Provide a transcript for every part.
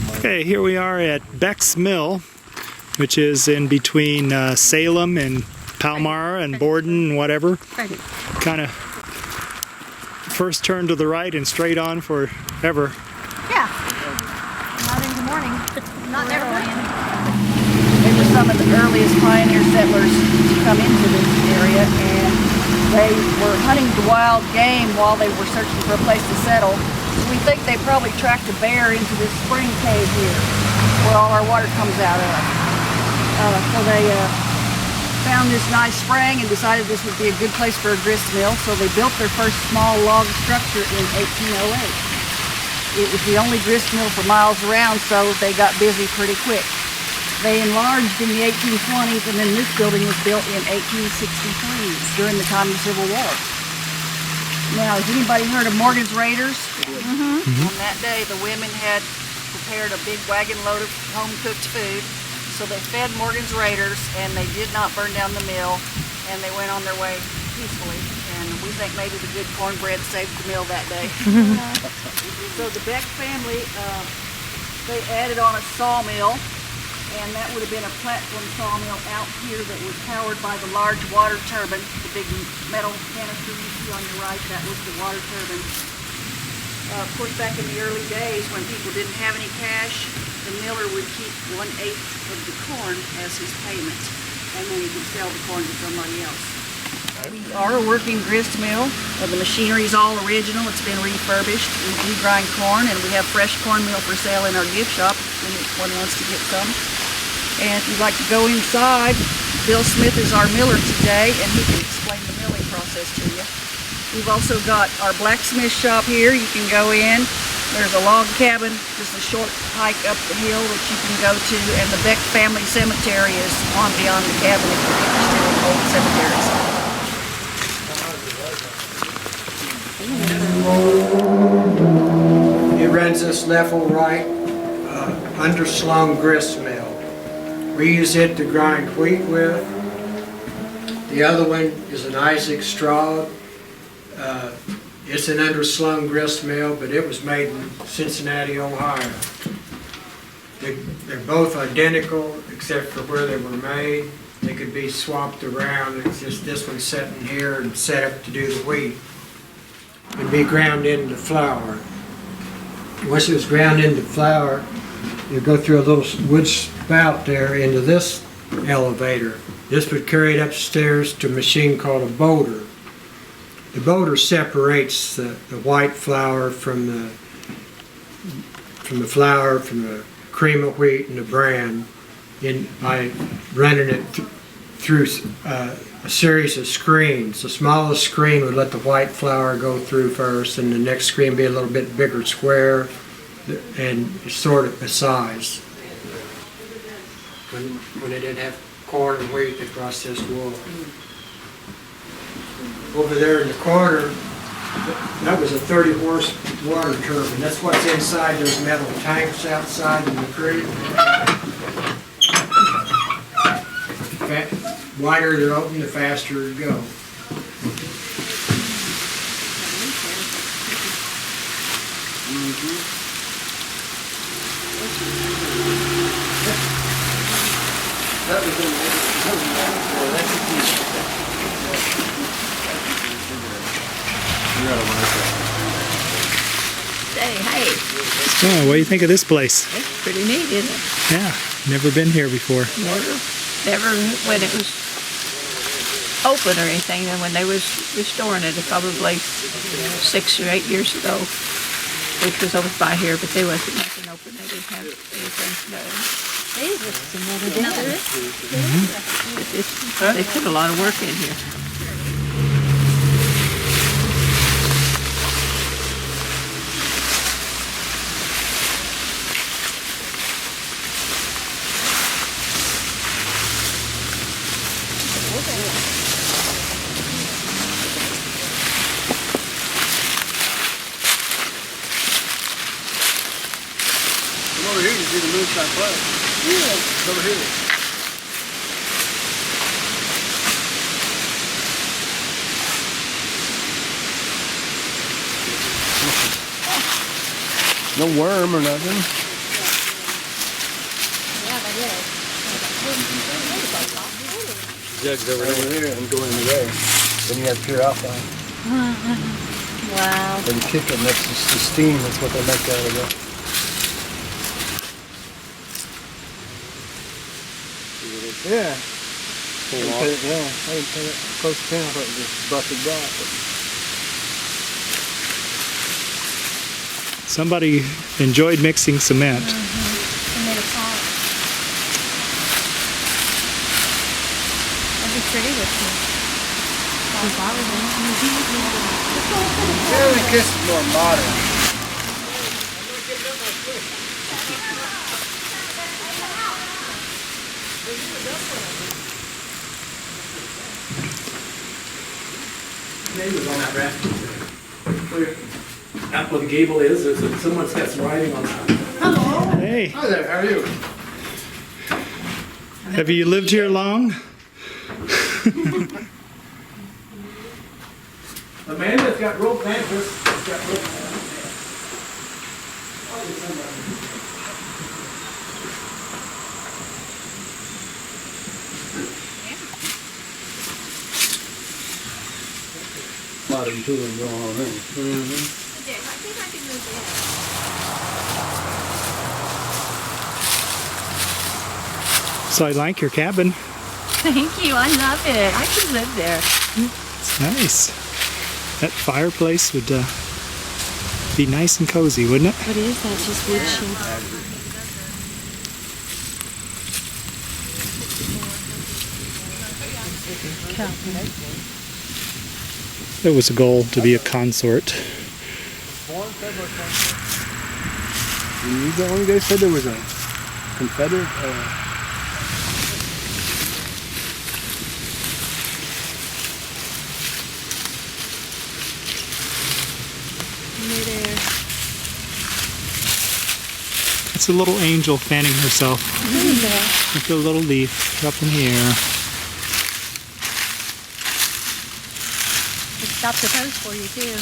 Okay, here we are at Becks Mill, which is in between Salem and Palmyra and Borden and whatever. Kind of first turn to the right and straight on forever. Yeah. Not in the morning. Not never morning. They were some of the earliest pioneer settlers to come into this area, and they were hunting the wild game while they were searching for a place to settle. So we think they probably tracked a bear into this spring cave here, where all our water comes out of. So they found this nice spring and decided this would be a good place for a grist mill, so they built their first small log structure in 1808. It was the only grist mill for miles around, so they got busy pretty quick. They enlarged in the 1820s, and then this building was built in 1863 during the time of the Civil War. Now, has anybody heard of Morgan's Raiders? On that day, the women had prepared a big wagon load of home-cooked food, so they fed Morgan's Raiders, and they did not burn down the mill, and they went on their way peacefully. And we think maybe the good cornbread saved the mill that day. So the Becks family, they added on a sawmill, and that would have been a platform sawmill out here that was powered by the large water turbine. The big metal canister you see on your right, that was the water turbine. Of course, back in the early days when people didn't have any cash, the miller would keep 1/8 of the corn as his payment, and then he could sell the corn to somebody else. We are a working grist mill. The machinery is all original. It's been refurbished. We do grind corn, and we have fresh cornmeal for sale in our gift shop if anyone wants to get some. And if you'd like to go inside, Bill Smith is our miller today, and he can explain the milling process to you. We've also got our blacksmith shop here. You can go in. There's a log cabin, just a short hike up the hill that you can go to, and the Beck family cemetery is on beyond the cabin if you're interested in old cemeteries. It runs this level right underslung grist mill. We use it to grind wheat with. The other one is an Isaac straw. It's an underslung grist mill, but it was made in Cincinnati, Ohio. They're both identical except for where they were made. They could be swapped around. It's just this one's set in here and set up to do the wheat. It'd be ground into flour. Once it was ground into flour, you go through a little wood spout there into this elevator. This would carry it upstairs to a machine called a boater. The boater separates the white flour from the cream of wheat and the bran by running it through a series of screens. The smallest screen would let the white flour go through first, and the next screen be a little bit bigger square and sort of a size. When they didn't have corn and wheat, they processed wool. Over there in the corner, that was a 30-horse water turbine. That's what's inside those metal tanks outside in the creek. The wider they're open, the faster it goes. That was in Hey. So, what do you think of this place? It's pretty neat, isn't it? Yeah, never been here before. Never when it was open or anything, and when they was restoring it, probably 6 or 8 years ago, which was over by here, but there wasn't nothing open. They didn't have anything They put a lot of work in here. Come over here to see the moonshine play. Yeah. Over here. No worm or nothing. Jugs over there and go into there. Then you have pure alcohol. Wow. When you kick it, that's just the steam. That's what they make out of it. Yeah. I didn't pay it close to 10. I thought it just busted back. Somebody enjoyed mixing cement. I made a pot. That'd be pretty with me. Yeah, I guess it's more modern. Neighbors on that raft. Up where the gable is, someone's got some writing on that. Hey, Hi there, how are you? have you lived here long? Amanda's got rope anchors. She's got rope Modern tooling going on there. So I like your cabin. Thank you. I love it. I could live there. It's nice. That fireplace would be nice and cozy, wouldn't it? What is that? Just wood shade. It was a goal to be a consort. You the only guy said there was a Confederate. Midair. It's a little angel fanning herself with a little leaf up in the air. It stops the pose for you too.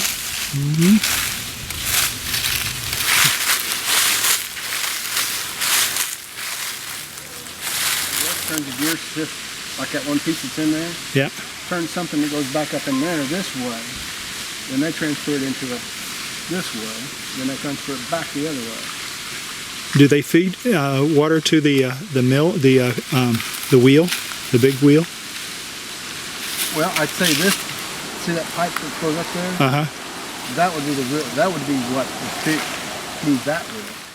Turns the gear shift like that one piece that's in there. Yeah. Turns something that goes back up in there this way. Then they transfer it into this way. Then they transfer it back the other way. Do they feed water to the mill, the wheel, the big wheel? Well, I'd say this. See that pipe that goes up there? Uh huh. That would be what the feed that with.